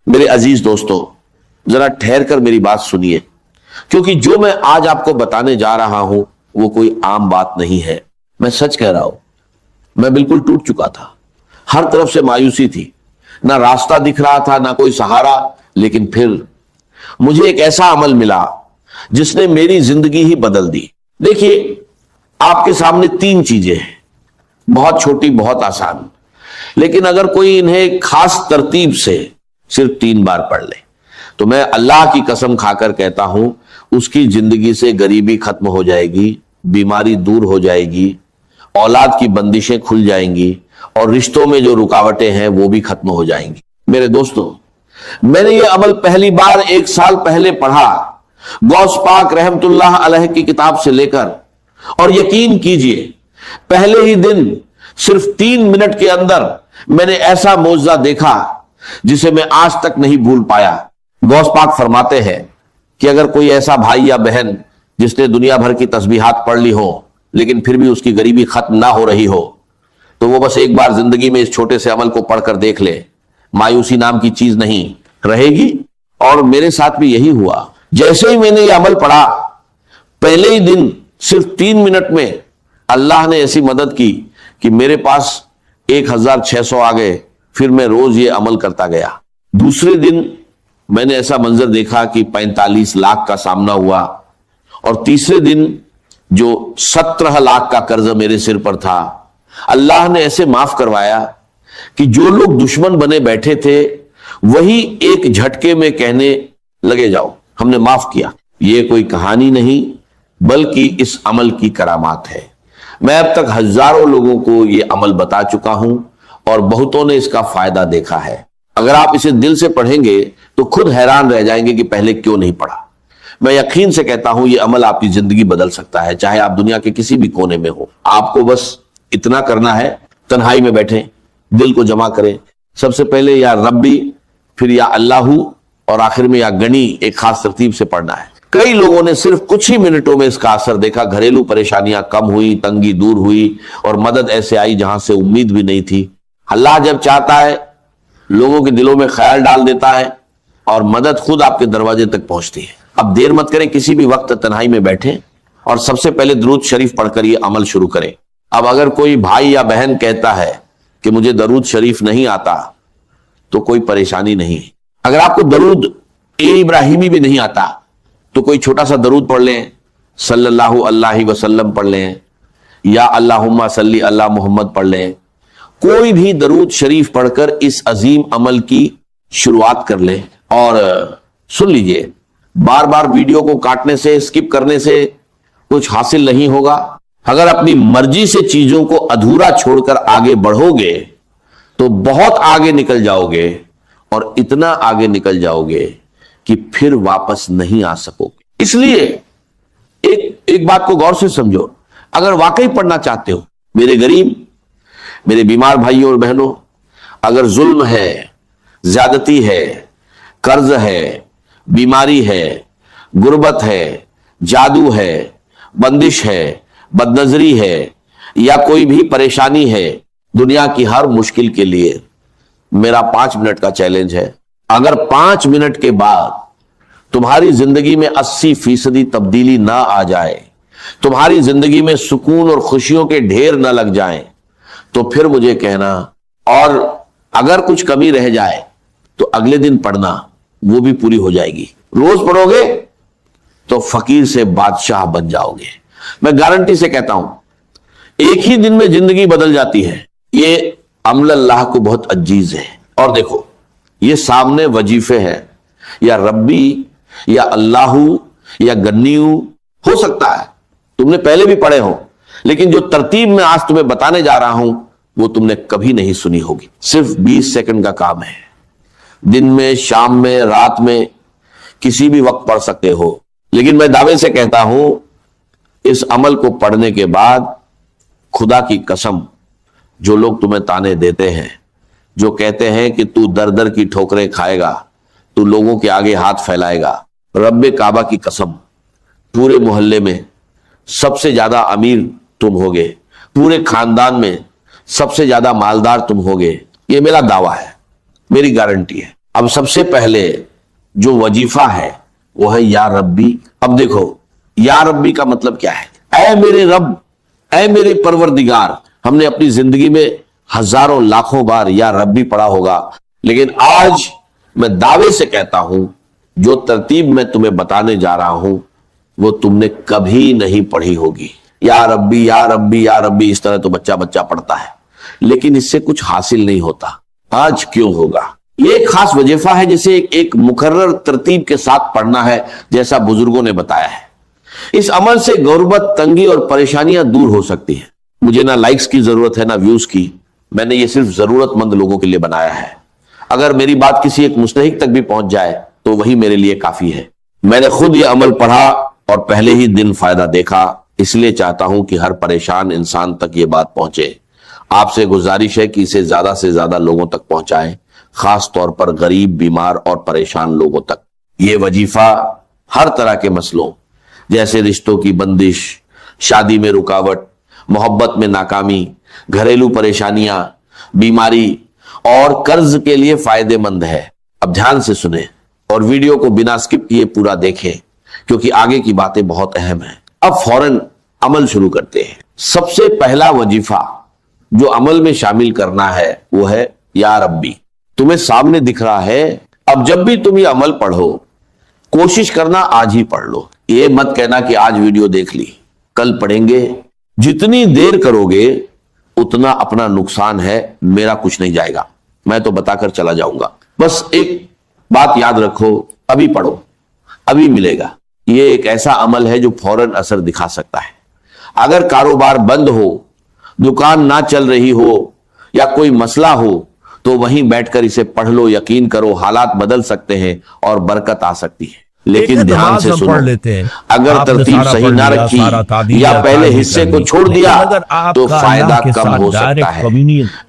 میرے عزیز دوستو، ذرا ٹھہر کر میری بات سنیے، کیونکہ جو میں آج آپ کو بتانے جا رہا ہوں وہ کوئی عام بات نہیں ہے۔ میں سچ کہہ رہا ہوں، میں بالکل ٹوٹ چکا تھا، ہر طرف سے مایوسی تھی، نہ راستہ دکھ رہا تھا نہ کوئی سہارا۔ لیکن پھر مجھے ایک ایسا عمل ملا جس نے میری زندگی ہی بدل دی۔ دیکھیے، آپ کے سامنے 3 چیزیں ہیں، بہت چھوٹی، بہت آسان، لیکن اگر کوئی انہیں ایک خاص ترتیب سے صرف 3 بار پڑھ لے تو میں اللہ کی قسم کھا کر کہتا ہوں اس کی زندگی سے غریبی ختم ہو جائے گی، بیماری دور ہو جائے گی، اولاد کی بندشیں کھل جائیں گی، اور رشتوں میں جو رکاوٹیں ہیں وہ بھی ختم ہو جائیں گی۔ میرے دوستو، میں نے یہ عمل پہلی بار 1 سال پہلے پڑھا، غوث پاک رحمت اللہ علیہ کی کتاب سے لے کر، اور یقین کیجئے پہلے ہی دن صرف 3 منٹ کے اندر میں نے ایسا معجزہ دیکھا جسے میں آج تک نہیں بھول پایا۔ غوث پاک فرماتے ہیں کہ اگر کوئی ایسا بھائی یا بہن جس نے دنیا بھر کی تسبیحات پڑھ لی ہو لیکن پھر بھی اس کی غریبی ختم نہ ہو رہی ہو تو وہ بس ایک بار زندگی میں اس چھوٹے سے عمل کو پڑھ کر دیکھ لے، مایوسی نام کی چیز نہیں رہے گی۔ اور میرے ساتھ بھی یہی ہوا، جیسے ہی میں نے یہ عمل پڑھا پہلے ہی دن صرف 3 منٹ میں اللہ نے ایسی مدد کی کہ میرے پاس 1600 آ گئے۔ پھر میں روز یہ عمل کرتا گیا۔ دوسرے دن میں نے ایسا منظر دیکھا کہ 45 لاکھ کا سامنا ہوا، اور تیسرے دن جو 17 لاکھ کا قرض میرے سر پر تھا اللہ نے ایسے معاف کروایا کہ جو لوگ دشمن بنے بیٹھے تھے وہی ایک جھٹکے میں کہنے لگے جاؤ ہم نے معاف کیا۔ یہ کوئی کہانی نہیں بلکہ اس عمل کی کرامات ہے۔ میں اب تک ہزاروں لوگوں کو یہ عمل بتا چکا ہوں اور بہتوں نے اس کا فائدہ دیکھا ہے۔ اگر آپ اسے دل سے پڑھیں گے تو خود حیران رہ جائیں گے کہ پہلے کیوں نہیں پڑھا۔ میں یقین سے کہتا ہوں یہ عمل آپ کی زندگی بدل سکتا ہے، چاہے آپ دنیا کے کسی بھی کونے میں ہو۔ آپ کو بس اتنا کرنا ہے، تنہائی میں بیٹھیں، دل کو جمع کریں، سب سے پہلے یا ربی، پھر یا اللہ، اور آخر میں یا گنی، ایک خاص ترتیب سے پڑھنا ہے۔ کئی لوگوں نے صرف کچھ ہی منٹوں میں اس کا اثر دیکھا، گھریلو پریشانیاں کم ہوئی، تنگی دور ہوئی، اور مدد ایسے آئی جہاں سے امید بھی نہیں تھی۔ اللہ جب چاہتا ہے لوگوں کے دلوں میں خیال ڈال دیتا ہے اور مدد خود آپ کے دروازے تک پہنچتی ہے۔ اب دیر مت کریں، کسی بھی وقت تنہائی میں بیٹھیں اور سب سے پہلے درود شریف پڑھ کر یہ عمل شروع کریں۔ اب اگر کوئی بھائی یا بہن کہتا ہے کہ مجھے درود شریف نہیں آتا تو کوئی پریشانی نہیں۔ اگر آپ کو درود ابراہیمی بھی نہیں آتا تو کوئی چھوٹا سا درود پڑھ لیں، صلی اللہ علیہ وسلم پڑھ لیں، یا اللہم صلی اللہ محمد پڑھ لیں۔ کوئی بھی درود شریف پڑھ کر اس عظیم عمل کی شروعات کر لیں۔ اور سن لیجئے، بار بار ویڈیو کو کاٹنے سے، اسکپ کرنے سے کچھ حاصل نہیں ہوگا۔ اگر اپنی مرضی سے چیزوں کو ادھورا چھوڑ کر آگے بڑھو گے تو بہت آگے نکل جاؤ گے، اور اتنا آگے نکل جاؤ گے کہ پھر واپس نہیں آ سکو گے۔ اس لیے ایک بات کو غور سے سمجھو، اگر واقعی پڑھنا چاہتے ہو، میرے غریب، میرے بیمار بھائیوں اور بہنوں، اگر ظلم ہے، زیادتی ہے، قرض ہے، بیماری ہے، غربت ہے، جادو ہے، بندش ہے، بد نظری ہے، یا کوئی بھی پریشانی ہے، دنیا کی ہر مشکل کے لیے میرا 5 منٹ کا چیلنج ہے۔ اگر 5 منٹ کے بعد تمہاری زندگی میں 80% تبدیلی نہ آ جائے، تمہاری زندگی میں سکون اور خوشیوں کے ڈھیر نہ لگ جائیں، تو پھر مجھے کہنا، اور اگر کچھ کمی رہ جائے تو اگلے دن پڑھنا، وہ بھی پوری ہو جائے گی۔ روز پڑھو گے تو فقیر سے بادشاہ بن جاؤ گے۔ میں گارنٹی سے کہتا ہوں ایک ہی دن میں زندگی بدل جاتی ہے۔ یہ عمل اللہ کو بہت عزیز ہے۔ اور دیکھو، یہ سامنے وظیفے ہیں، یا ربی، یا اللہ، یا گنیو، ہو سکتا ہے تم نے پہلے بھی پڑھے ہوں، لیکن جو ترتیب میں آج تمہیں بتانے جا رہا ہوں وہ تم نے کبھی نہیں سنی ہوگی۔ صرف 20 سیکنڈ کا کام ہے، دن میں، شام میں، رات میں، کسی بھی وقت پڑھ سکتے ہو۔ لیکن میں دعوے سے کہتا ہوں اس عمل کو پڑھنے کے بعد خدا کی قسم، جو لوگ تمہیں تانے دیتے ہیں، جو کہتے ہیں کہ تو در در کی ٹھوکریں کھائے گا، تو لوگوں کے آگے ہاتھ پھیلائے گا، رب کعبہ کی قسم، پورے محلے میں سب سے زیادہ امیر تم ہوگے، پورے خاندان میں سب سے زیادہ مالدار تم ہوگے۔ یہ میرا دعویٰ ہے، میری گارنٹی ہے۔ اب سب سے پہلے جو وظیفہ ہے وہ ہے یا ربی. اب دیکھو یا ربی کا مطلب کیا ہے؟ اے میرے رب، اے میرے پروردگار. ہم نے اپنی زندگی میں ہزاروں لاکھوں بار یا ربی پڑھا ہوگا، لیکن آج میں دعوے سے کہتا ہوں جو ترتیب میں تمہیں بتانے جا رہا ہوں وہ تم نے کبھی نہیں پڑھی ہوگی. یا ربی یا ربی یا ربی اس طرح تو بچہ پڑھتا ہے، لیکن اس سے کچھ حاصل نہیں ہوتا. آج کیوں ہوگا؟ یہ ایک خاص وظیفہ ہے جسے ایک مقرر ترتیب کے ساتھ پڑھنا ہے، جیسا بزرگوں نے بتایا ہے. اس عمل سے غربت، تنگی اور پریشانیاں دور ہو سکتی ہیں. مجھے نہ لائکس کی ضرورت ہے نہ ویوز کی، میں نے یہ صرف ضرورت مند لوگوں کے لیے بنایا ہے. اگر میری بات کسی ایک مستحق تک بھی پہنچ جائے تو وہی میرے لیے کافی ہے. میں نے خود یہ عمل پڑھا اور پہلے ہی دن فائدہ دیکھا، اس لیے چاہتا ہوں کہ ہر پریشان انسان تک یہ بات پہنچے. آپ سے گزارش ہے کہ اسے زیادہ سے زیادہ لوگوں تک پہنچائیں، خاص طور پر غریب، بیمار اور پریشان لوگوں تک. یہ وظیفہ ہر طرح کے مسئلوں جیسے رشتوں کی بندش، شادی میں رکاوٹ، محبت میں ناکامی، گھریلو پریشانیاں، بیماری اور قرض کے لیے فائدہ مند ہے. اب دھیان سے سنیں اور ویڈیو کو بنا سکپ کیے پورا دیکھیں کیونکہ آگے کی باتیں بہت اہم ہیں. اب فوراً عمل شروع کرتے ہیں. سب سے پہلا وظیفہ جو عمل میں شامل کرنا ہے وہ ہے یا ربی. تمہیں سامنے دکھ رہا ہے. اب جب بھی تم یہ عمل پڑھو کوشش کرنا آج ہی پڑھ لو. یہ مت کہنا کہ آج ویڈیو دیکھ لی کل پڑھیں گے. جتنی دیر کرو گے اتنا اپنا نقصان ہے، میرا کچھ نہیں جائے گا، میں تو بتا کر چلا جاؤں گا. بس ایک بات یاد رکھو، ابھی پڑھو ابھی ملے گا. یہ ایک ایسا عمل ہے جو فوراً اثر دکھا سکتا ہے. اگر کاروبار بند ہو، دکان نہ چل رہی ہو یا کوئی مسئلہ ہو تو وہیں بیٹھ کر اسے پڑھ لو. یقین کرو حالات بدل سکتے ہیں اور برکت آ سکتی ہے. لیکن دھیان سے سنو، اگر ترتیب صحیح نہ رکھی یا پہلے حصے کو چھوڑ دیا تو فائدہ کم ہو سکتا ہے.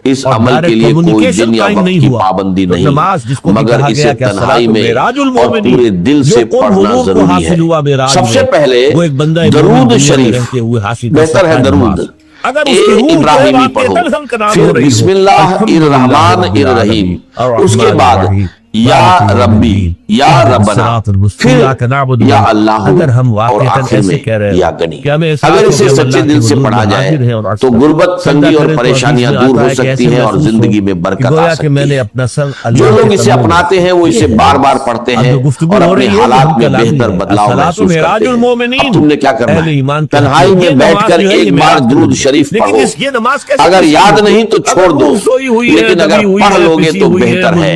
اس عمل کے لیے کوئی دن یا وقت کی پابندی نہیں، مگر اسے تنہائی میں اور پورے دل سے پڑھنا ضروری ہے. سب سے پہلے درود شریف، بہتر ہے درود ابراہیمی پڑھو، پھر بسم اللہ الرحمن الرحیم، اس کے بعد یا ربی یا ربنا، پھر یا اللہ، اور آخر میں یا گنی. اگر اسے سچے دل سے پڑھا جائے تو غربت، تنگی اور پریشانیاں دور ہو سکتی ہیں اور زندگی میں برکت آ سکتی ہے. جو لوگ اسے اپناتے ہیں وہ اسے بار بار پڑھتے ہیں اور اپنے حالات میں بہتر بدلاؤ محسوس کرتے ہیں. اب تم نے کیا کرنا ہے؟ تنہائی میں بیٹھ کر ایک بار درود شریف پڑھو. اگر یاد نہیں تو چھوڑ دو، لیکن اگر پڑھ لو گے تو بہتر ہے،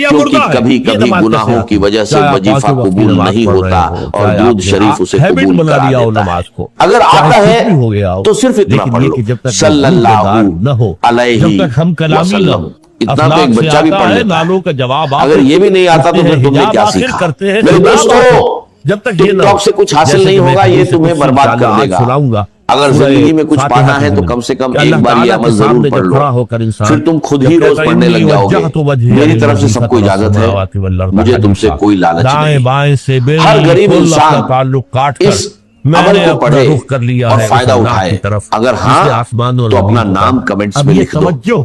کیونکہ کبھی کبھی گناہوں کی وجہ سے وظیفہ قبول نہیں ہوتا اور درود شریف اسے قبول کرا دیتا ہے. اگر آتا ہے تو صرف اتنا پڑھ لو، صلی اللہ علیہ وسلم. اتنا تو ایک بچہ بھی پڑھ لیتا ہے. اگر یہ بھی نہیں آتا تو پھر تم نے کیا سیکھا؟ میرے دوستو، ٹک ٹاک سے کچھ حاصل نہیں ہوگا، یہ تمہیں برباد کر دے گا. اگر زندگی میں کچھ پانا ہے تو کم سے کم ایک بار یہ عمل ضرور پڑھ لو، پھر تم خود ہی روز پڑھنے لگ جاؤ گے. میری طرف سے سب کو اجازت ہے، مجھے تم سے کوئی لالچ نہیں. ہر غریب انسان اس عمل کو پڑھے اور فائدہ اٹھائے. اگر ہاں تو اپنا نام کمنٹس میں لکھ دو.